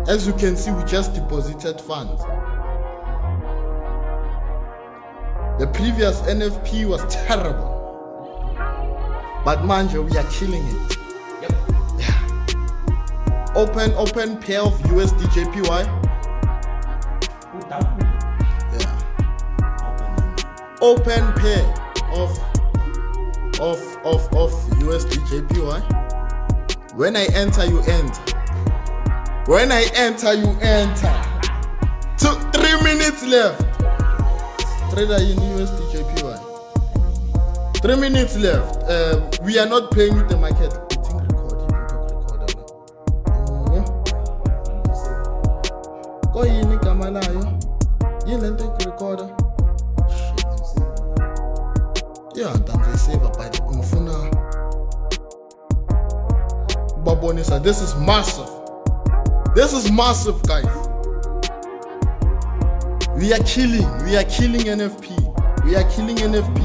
As you can see, we just deposited funds. The previous NFP was terrible. But manje, we are killing it. Yep. Yeah. Open pair of USD JPY. Yeah. Open pair of USD JPY. When I enter, you enter. When I enter, you enter. 3 minutes left. Trader in USD JPY. 3 minutes left. We are not playing with the market. Go in Kamalayo. You let take recorder. Yeah, I'm save by the Kumfuna. Babonisa, this is massive. This is massive, guys. We are killing NFP. We are killing NFP.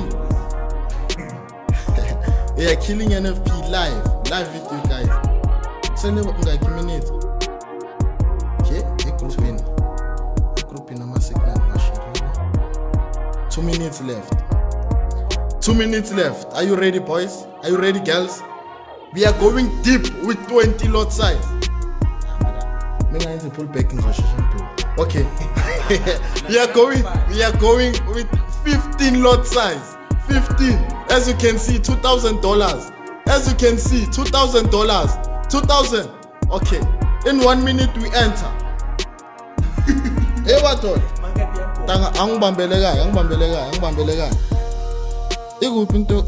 We are killing NFP live with you guys. Send them like a minute. Okay, a group in a signal machine. 2 minutes left. 2 minutes left. Are you ready, boys? Are you ready, girls? We are going deep with 20 lot size. Okay. we are going with 15 lot size. 15. As you can see, $2,000. As you can see, $2,000. 2,000. Okay. In 1 minute we enter. Hey, what? Ang bambelega. Igupinto.